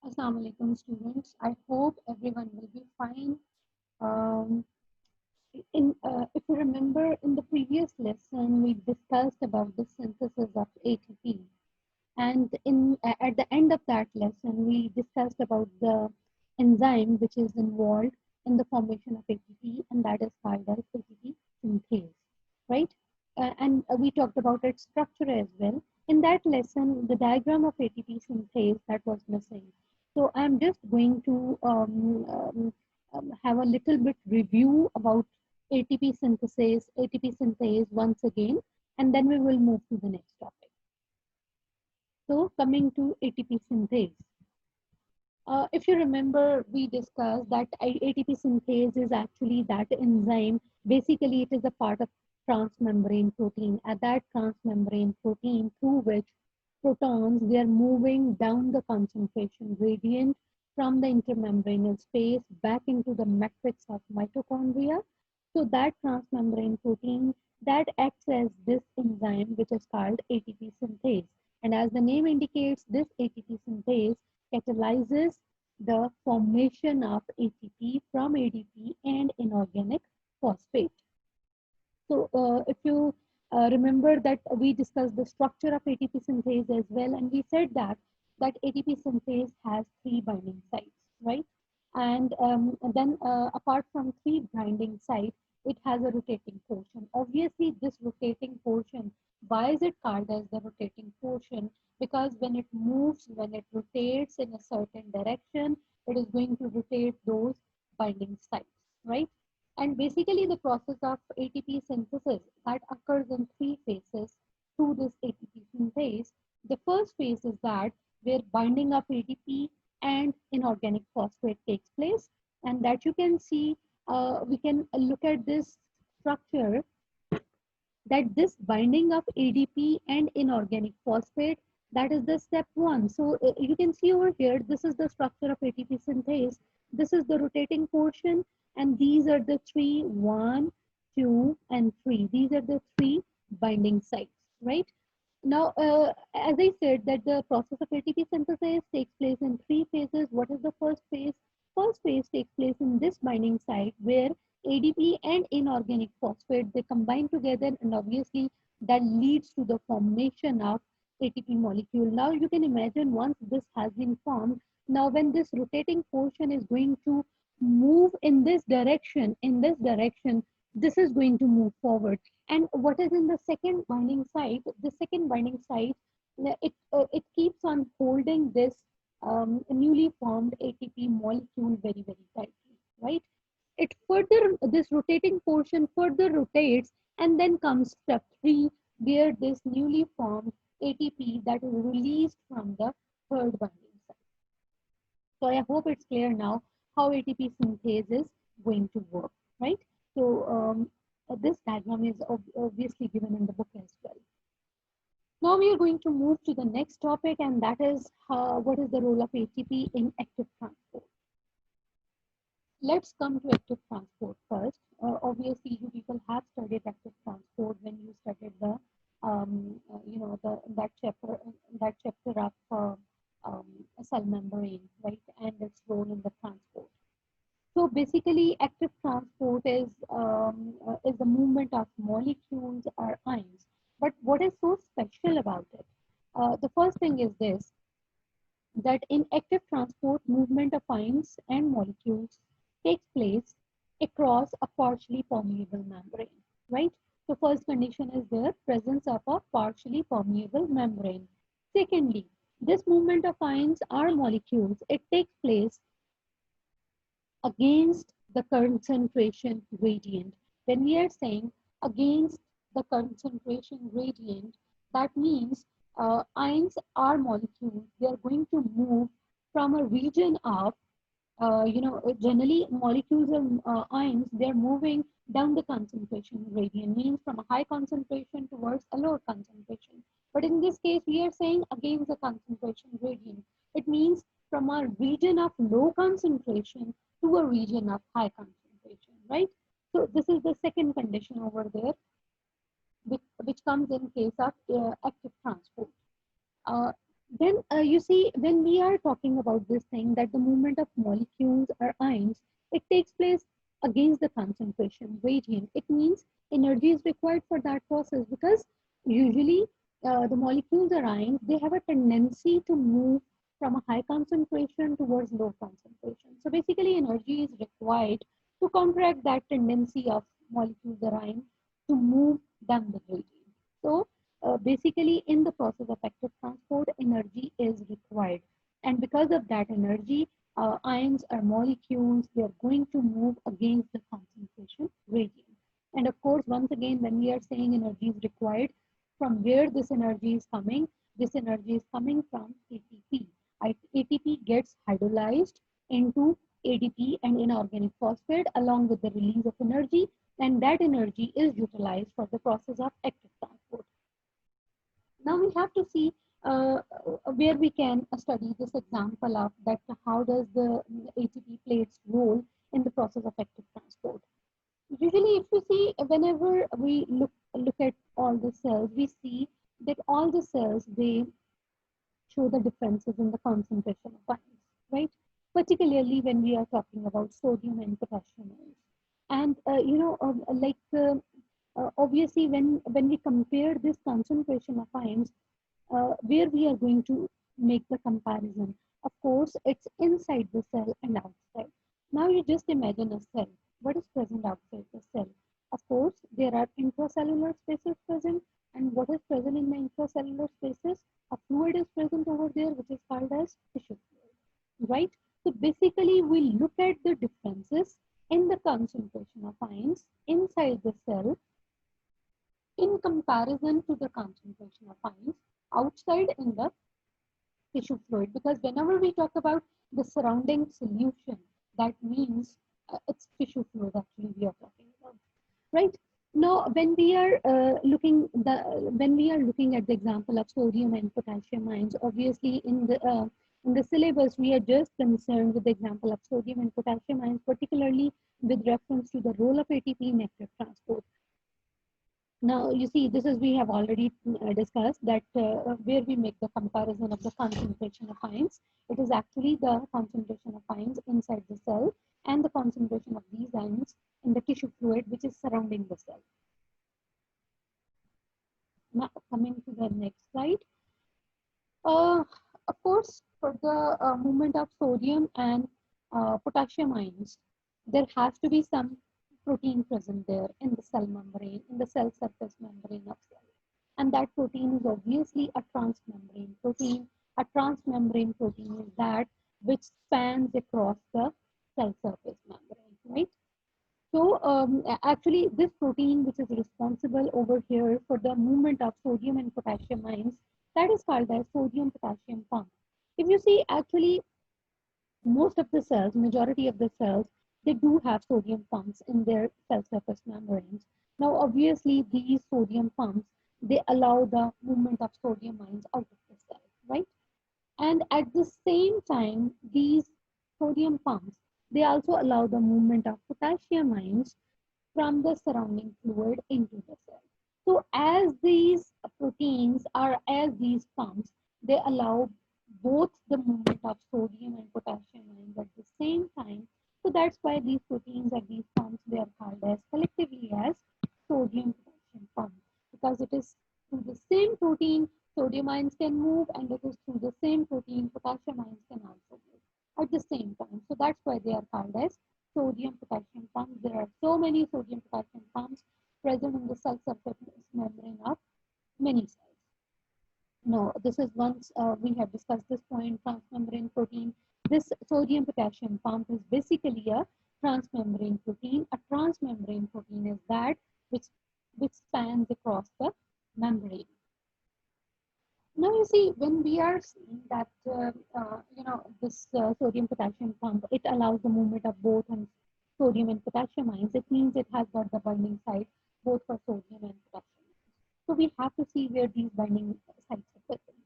Assalamu alaikum students. I hope everyone will be fine. Um, if you remember in the previous lesson, we discussed about the synthesis of ATP. And at the end of that lesson, we discussed about the enzyme which is involved in the formation of ATP, and that is called as ATP synthase, right? And we talked about its structure as well. In that lesson, the diagram of ATP synthase that was missing. So I'm just going to have a little bit review about ATP synthase once again, and then we will move to the next topic. So coming to ATP synthase. If you remember, we discussed that ATP synthase is actually that enzyme. Basically, it is a part of transmembrane protein. At that transmembrane protein, through which protons they are moving down the concentration gradient from the intermembranous space back into the matrix of mitochondria. So that transmembrane protein that acts as this enzyme, which is called ATP synthase. And as the name indicates, this ATP synthase catalyzes the formation of ATP from ADP and inorganic phosphate. So if you remember that we discussed the structure of ATP synthase as well, and we said that ATP synthase has three binding sites, right? And then apart from three binding sites, it has a rotating portion. Obviously, this rotating portion, why is it called as the rotating portion? Because when it moves, when it rotates in a certain direction, it is going to rotate those binding sites, right? And basically the process of ATP synthesis that occurs in three phases through this ATP synthase. The first phase is that where binding of ATP and inorganic phosphate takes place, and that you can see, we can look at this structure, that this binding of ADP and inorganic phosphate, that is the step one. So you can see over here, this is the structure of ATP synthase. This is the rotating portion, and these are the three, one, two, and three. These are the three binding sites, right? Now, as I said, that the process of ATP synthesis takes place in three phases. What is the first phase? First phase takes place in this binding site where ADP and inorganic phosphate they combine together, and obviously that leads to the formation of ATP molecule. Now you can imagine once this has been formed, now when this rotating portion is going to move in this direction, this is going to move forward. And what is in the second binding site? The second binding site, it keeps on holding this newly formed ATP molecule very, very tightly, right? It further, this rotating portion further rotates, and then comes step three, where this newly formed ATP that is released from the third binding site. So I hope it's clear now how ATP synthase is going to work, right? So this diagram is obviously given in the book as well. Now we are going to move to the next topic, and that is what is the role of ATP in active transport. Let's come to active transport first. Obviously, you people have studied active transport when you studied the, that chapter of cell membrane, right, and its role in the transport. So basically, active transport is the movement of molecules or ions. But what is so special about it? The first thing is this, that in active transport, movement of ions and molecules takes place across a partially permeable membrane, right? So first condition is the presence of a partially permeable membrane. Secondly, this movement of ions or molecules, it takes place against the concentration gradient. When we are saying against the concentration gradient, that means ions or molecules, they are going to move from a region of, generally molecules and ions, they're moving down the concentration gradient, means from a high concentration towards a lower concentration. But in this case, we are saying against the concentration gradient. It means from a region of low concentration to a region of high concentration, right? So this is the second condition over there, which comes in case of active transport. Uh, Then you see, when we are talking about this thing, that the movement of molecules or ions, it takes place against the concentration gradient. It means energy is required for that process, because usually the molecules or ions, they have a tendency to move from a high concentration towards low concentration. So basically energy is required to counteract that tendency of molecules or ions to move down the gradient. So basically in the process of active transport, energy is required, and because of that energy, ions or molecules, they are going to move against the concentration gradient. And of course, once again, when we are saying energy is required, from where this energy is coming, this energy is coming from ATP. ATP gets hydrolyzed into ADP and inorganic phosphate along with the release of energy, and that energy is utilized for the process of active transport. Now we have to see where we can study this example of that, how does the ATP play its role in the process of active transport. Usually, if you see, whenever we look at all the cells, we see that all the cells, they show the differences in the concentration of ions, right? Particularly when we are talking about sodium and potassium ions. And obviously, when we compare this concentration of ions, where we are going to make the comparison. Of course, it's inside the cell and outside. Now you just imagine a cell. What is present outside the cell? Of course, there are intracellular spaces present, and what is present in the intracellular spaces? A fluid is present over there, which is called as tissue fluid, right? So basically, we look at the differences in the concentration of ions inside the cell in comparison to the concentration of ions outside in the tissue fluid, because whenever we talk about the surrounding solution, that means it's tissue fluid actually we are talking about, right? Now when we are looking at the example of sodium and potassium ions, obviously in the syllabus we are just concerned with the example of sodium and potassium ions, particularly with reference to the role of ATP in active transport. Now, you see, this is we have already discussed that where we make the comparison of the concentration of ions. It is actually the concentration of ions inside the cell and the concentration of these ions in the tissue fluid which is surrounding the cell. Now, coming to the next slide. Uh, of course, for the movement of sodium and potassium ions, there has to be some protein present there in the cell membrane, in the cell surface membrane of cell. And that protein is obviously a transmembrane protein. A transmembrane protein is that which spans across the cell surface membrane, right? So actually this protein which is responsible over here for the movement of sodium and potassium ions, that is called as sodium potassium pump. If you see, actually most of the cells, majority of the cells, they do have sodium pumps in their cell surface membranes. Now obviously these sodium pumps, they allow the movement of sodium ions out of the cell, right? And at the same time, these sodium pumps, they also allow the movement of potassium ions from the surrounding fluid into the cell. So as these proteins or as these pumps, they allow both the movement of sodium and potassium ions at the same time. So that's why these proteins or these pumps, they are called as collectively as sodium potassium pumps, because it is through the same protein sodium ions can move, and it is through the same protein potassium ions can also move at the same time. So that's why they are called as sodium potassium pumps. There are so many sodium potassium pumps present in the cell surface membrane of many cells. No, this is once we have discussed this point, transmembrane protein. This sodium potassium pump is basically a transmembrane protein. A transmembrane protein is that which spans across the membrane. Now you see, when we are seeing that this sodium potassium pump, it allows the movement of both and sodium and potassium ions. It means it has got the binding site both for sodium and potassium. So we have to see where these binding sites are present.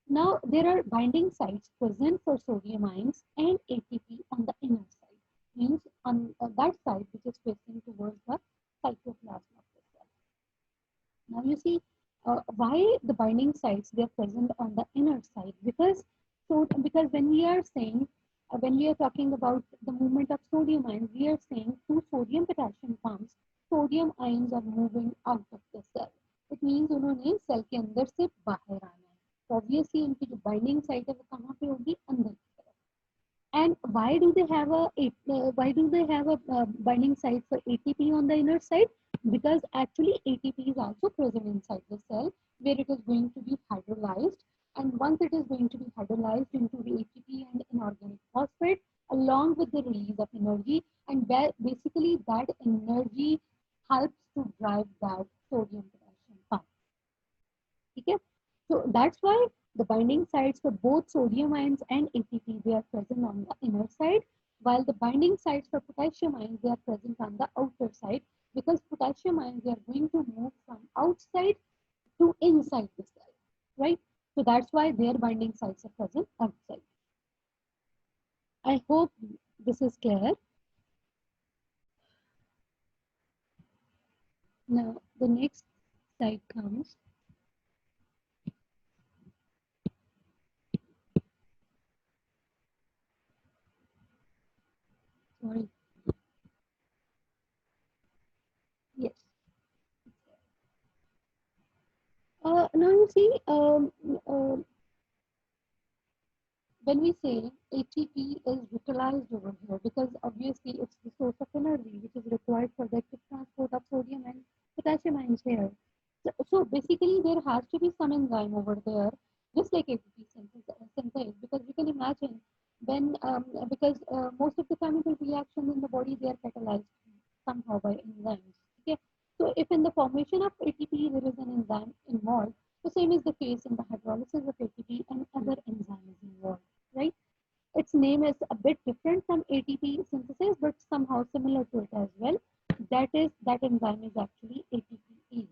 Now there are binding sites present for sodium ions and ATP on the inner side. Means on that side which is facing towards the cytoplasm of the cell. Now you see, Why the binding sites they are present on the inner side? Because when we are saying when we are talking about the movement of sodium ions, we are saying through sodium potassium pumps, sodium ions are moving out of the cell. It means उन्होंने cell के अंदर से बाहर आना है. तो obviously उनकी जो बाइंडिंग साइट है वो कहाँ पे होगी? अंदर की तरफ. And why do they have a binding site for ATP on the inner side? Because actually ATP is also present inside the cell where it is going to be hydrolyzed. And once it is going to be hydrolyzed into the ATP and inorganic phosphate along with the release of energy, and basically that energy helps to drive that sodium potassium pump. Okay? So that's why the binding sites for both sodium ions and ATP they are present on the inner side, while the binding sites for potassium ions they are present on the outer side, because potassium ions they are going to move from outside to inside the cell, right? So that's why their binding sites are present outside. I hope this is clear. Now the next slide comes. Sorry. Yes. Now you see, when we say ATP is utilized over here, because obviously it's the source of energy which is required for the active transport of sodium and potassium ions here. So basically there has to be some enzyme over there, just like ATP synthase, because you can imagine when, because most of the chemical reactions in the body, they are catalyzed somehow by enzymes. Okay, so if in the formation of ATP there is an enzyme involved, the same is the case in the hydrolysis of ATP and other enzymes involved, right? Its name is a bit different from ATP synthesis, but somehow similar to it as well. That enzyme is actually ATPase.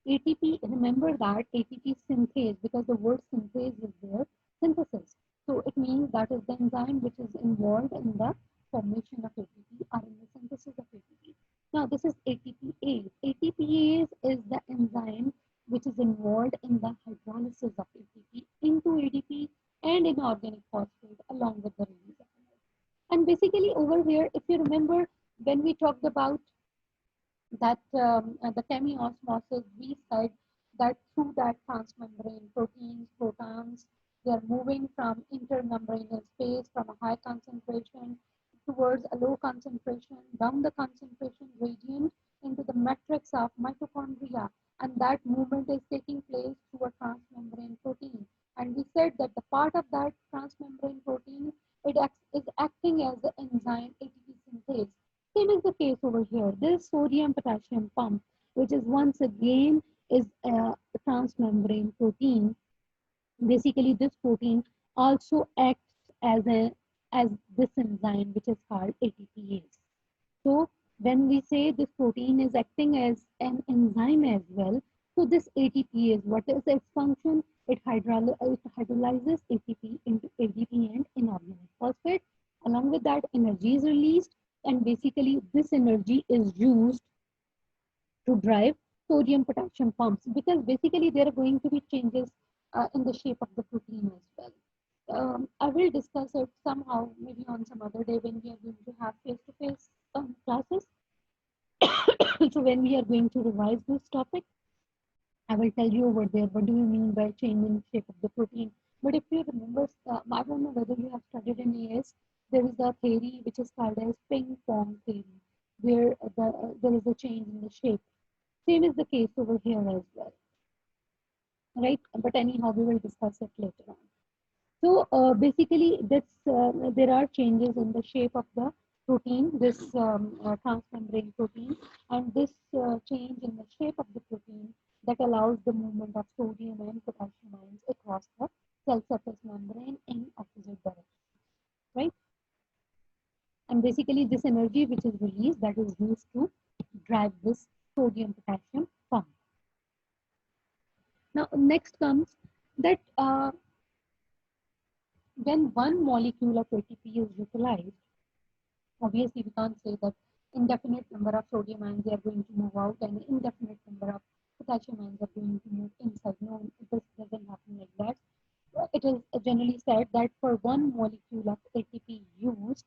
ATP, remember that ATP synthase, because the word synthase is there, synthesis. So it means that is the enzyme which is involved in the formation of ATP or in the synthesis of ATP. Now this is ATPase. ATPase is the enzyme which is involved in the hydrolysis of ATP into ADP and inorganic phosphate along with the release of energy. And basically over here, if you remember when we talked about that the chemiosmosis, we said that through that transmembrane proteins, protons, they are moving from intermembranous space from a high concentration towards a low concentration, down the concentration gradient into the matrix of mitochondria. And that movement is taking place through a transmembrane protein. And we said that the part of that transmembrane protein, is acting as the enzyme ATP synthase. Same is the case over here. This sodium potassium pump, which is once again is a transmembrane protein. Basically, this protein also acts as this enzyme, which is called ATPase. So when we say this protein is acting as an enzyme as well, so this ATPase, what is its function? It hydrolyzes ATP into ADP and inorganic phosphate. Along with that, energy is released, and basically this energy is used to drive sodium potassium pumps, because basically there are going to be changes in the shape of the protein as well. I will discuss it somehow, maybe on some other day when we are going to have face-to-face classes. So when we are going to revise this topic, I will tell you over there what do you mean by change in shape of the protein. But if you remember, I don't know whether you have studied in AS, there is a theory which is called as ping pong theory, where there is a change in the shape. Same is the case over here as well, right? But anyhow, we will discuss it later on. So basically, there are changes in the shape of the protein, this transmembrane protein, and this change in the shape of the protein that allows the movement of sodium and potassium ions across the cell surface membrane in opposite direction, right? And basically, this energy which is released that is used to drive this sodium potassium pump. Now, next comes that when one molecule of ATP is utilized, obviously we can't say that indefinite number of sodium ions are going to move out and indefinite number of potassium ions are going to move inside. No, this doesn't happen like that. It is generally said that for one molecule of ATP used,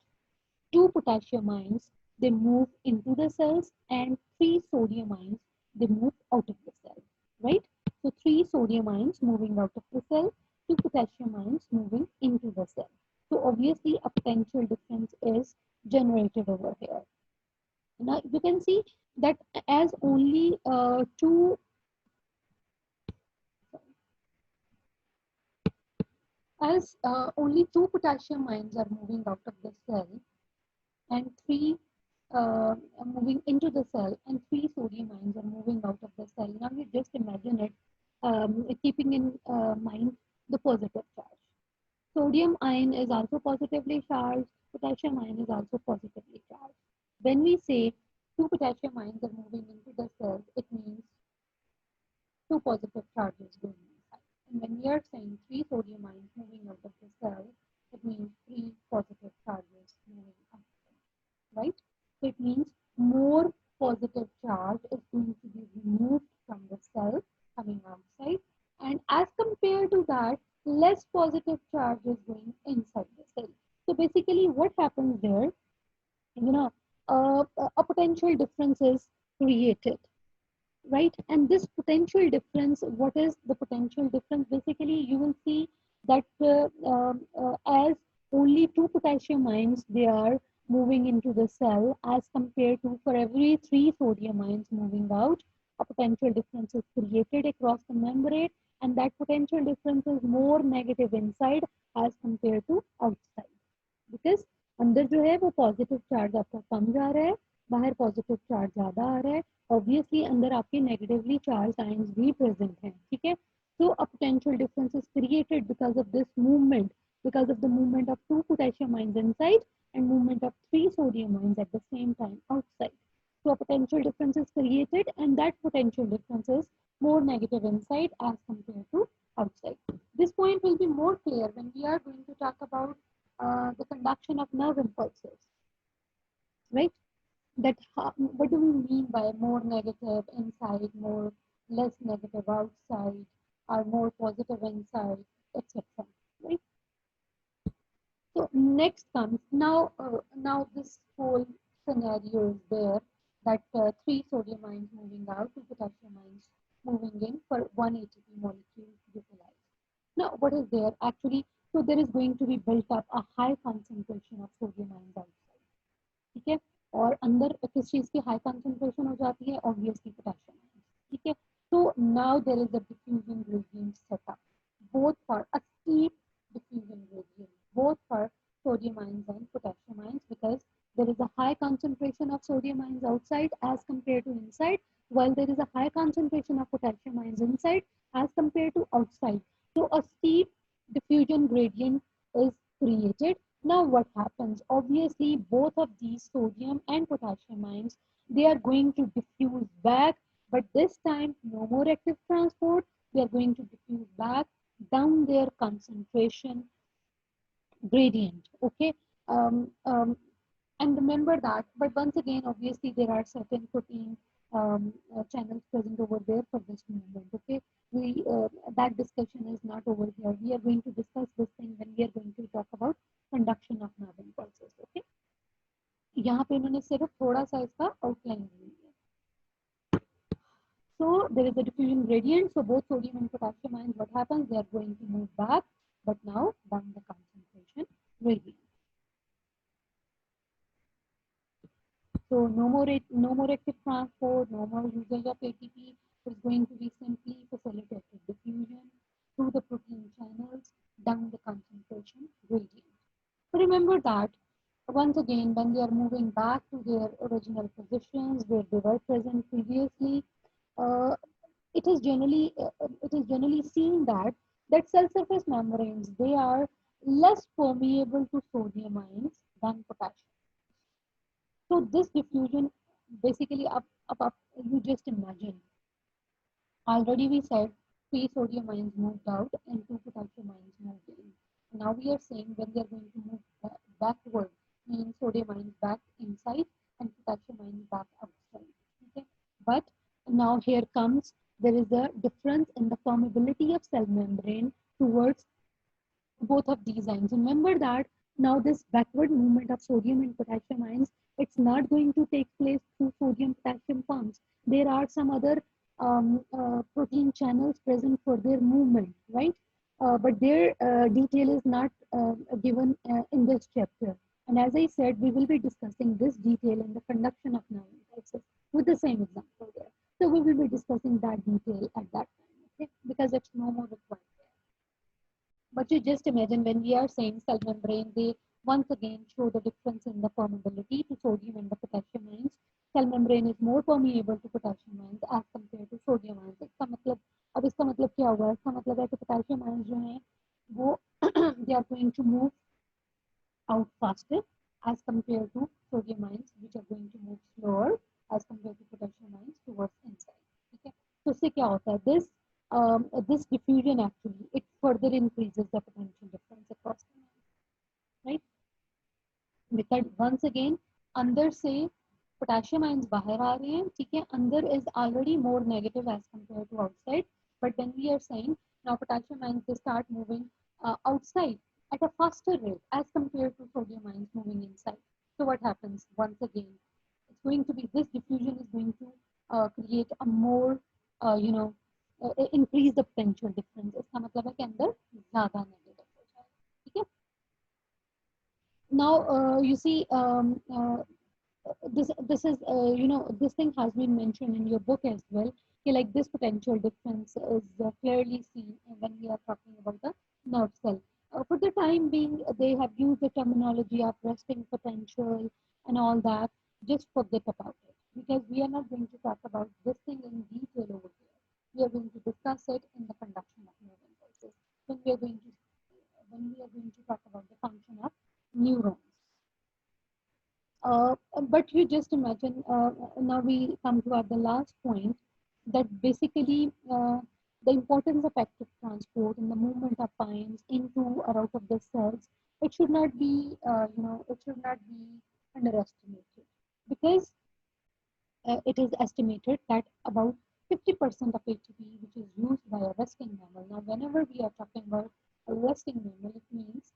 two potassium ions they move into the cells and three sodium ions they move out of the cell, right? So three sodium ions moving out of the cell, two potassium ions moving into the cell. So obviously a potential difference is generated over here. Now you can see that as only only two potassium ions are moving out of the cell and three moving into the cell and three sodium ions are moving out of the cell. Now you just imagine it, keeping in mind the positive charge. Sodium ion is also positively charged, potassium ion is also positively charged. When we say two potassium ions are moving into the cells, it means two positive charges going inside. And when we are saying three sodium ions moving out of the cell, it means three positive charges moving out, right? So it means more positive charge is going to be removed from the cell coming outside. And as compared to that, less positive charge is going inside the cell. So basically what happens there, you know, a potential difference is created, right? And this potential difference, what is the potential difference? Basically, you will see that as only two potassium ions, they are moving into the cell as compared to for every three sodium ions moving out, a potential difference is created across the membrane, and that potential difference is more negative inside as compared to outside. Because अंदर जो है वो positive charge आपका कम जा रहा है, बाहर positive charge ज्यादा आ रहा है, ऑब्वियसली अंदर आपके नेगेटिवली चार्ज आयंस भी प्रेजेंट हैं, ठीक है? So a potential difference is created because of this movement, because of the movement of two potassium ions inside and movement of three sodium ions at the same time outside. So a potential difference is created, and that potential difference is more negative inside as compared to outside. This point will be more clear when we are going to talk about the conduction of nerve impulses, right? That what do we mean by more negative inside, more less negative outside, or more positive inside, etc. Right? So next comes now. Now this whole scenario is there that three sodium ions moving out, two potassium ions moving in for one ATP molecule utilized. Now what is there actually? So there is going to be built up a high concentration of sodium ions outside. ठीक है? और अंदर किस चीज की high concentration हो जाती है? ऑब्वियसली पोटेशियम आयन, ठीक है? So now there is a diffusion gradient set up, both for a steep diffusion gradient, both for sodium ions and potassium ions, because there is a high concentration of sodium ions outside as compared to inside, while there is a high concentration of potassium ions inside as compared to outside. So a steep diffusion gradient is created. Now what happens? Obviously, both of these sodium and potassium ions, they are going to diffuse back, but this time no more active transport. They are going to diffuse back down their concentration gradient. Okay. Um, um, and remember that, but once again, obviously, there are certain protein channels present over there for this movement. Okay. That discussion is not over here. We are going to discuss this thing when we are going to talk about conduction of nerve impulses. Okay. यहाँ पे इन्होंने सिर्फ थोड़ा सा इसका outline दी है. So there is a diffusion gradient. So both sodium and potassium ions, what happens? They are going to move back, but now down the concentration gradient. So no more active transport, no more usage of ATP. Is going to be simply facilitated diffusion through the protein channels down the concentration gradient. Remember that once again, when they are moving back to their original positions where they were present previously, uh, it is generally seen that cell surface membranes, they are less permeable to sodium ions than potassium. So this diffusion basically up you just imagine. Already we said three sodium ions moved out and two potassium ions moved in. Now we are saying when they are going to move backward, means sodium ions back inside and potassium ions back outside. Okay, but now here comes there is a difference in the permeability of cell membrane towards both of these ions. Remember that now this backward movement of sodium and potassium ions, it's not going to take place through sodium potassium pumps. There are some other protein channels present for their movement, right? But their detail is not given in this chapter. And as I said, we will be discussing this detail in the conduction of neurolysis with the same example there. So we will be discussing that detail at that time, okay? Because it's no more required. But you just imagine when we are saying cell membrane, they once again show the difference in the permeability to sodium and the potassium ions. Cell membrane is more permeable to potassium ions as compared to sodium ions. इसका मतलब अब इसका मतलब क्या हुआ? इसका मतलब है कि potassium ions जो हैं वो they are going to move out faster as compared to sodium ions, which are going to move slower as compared to potassium ions towards inside. Okay, so उससे क्या होता है? This diffusion actually it further increases the potential difference across the ions, right? Because once again अंदर से potassium ions बाहर आ रहे हैं, ठीक है? अंदर is already more negative as compared to outside, but then we are saying now potassium ions they start moving outside at a faster rate as compared to sodium ions moving inside. So what happens? Once again, it's going to be this diffusion is going to create a more increase the potential difference. इसका मतलब है कि अंदर ज़्यादा negative हो जाए, ठीक है? Now you see this is this thing has been mentioned in your book as well. Okay, like this potential difference is clearly seen when we are talking about the nerve cell. For the time being, they have used the terminology of resting potential and all that. Just forget about it because we are not going to talk about this thing in detail over here. We are going to discuss it in the conduction of nerve impulses when we are going to talk about the function of neurons. But you just imagine, now we come to the last point that basically the importance of active transport and the movement of ions into or out of the cells, it should not be, it should not be underestimated because it is estimated that about 50% of ATP which is used by a resting mammal. Now, whenever we are talking about a resting mammal, it means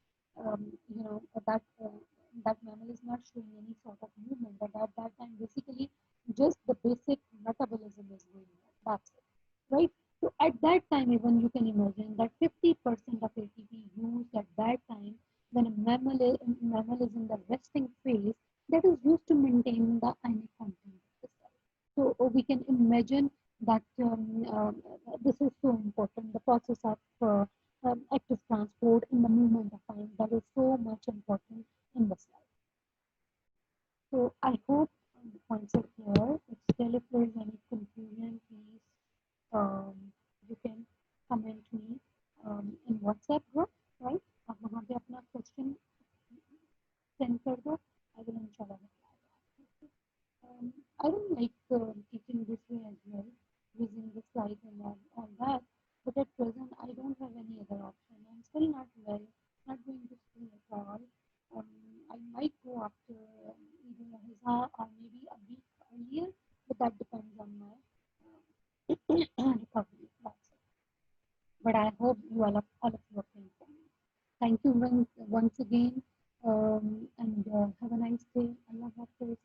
that mammal is not showing any sort of movement, but at that time, basically, just the basic metabolism is going on. That's it, right? So at that time, even you can imagine that 50% of ATP used at that time when a mammal is in the resting phase, that is used to maintain the ionic content of the cell. So we can imagine that this is so important. The process of active transport in the movement of ions that is so much important in the cell. So I hope the points are clear. If still if there is any confusion, please you can comment me in WhatsApp group, right? आप वहाँ पे अपना question send कर दो. I will inshallah reply back. I don't like teaching this way as well, using the slides and all that. But at present, I don't have any other option. I'm still not well, not going to school at all. I might go after either a Hizah or maybe a week earlier, but that depends on my recovery. That's it. But I hope all of you are praying for me. Thank you once again, and have a nice day. Allah Hafiz.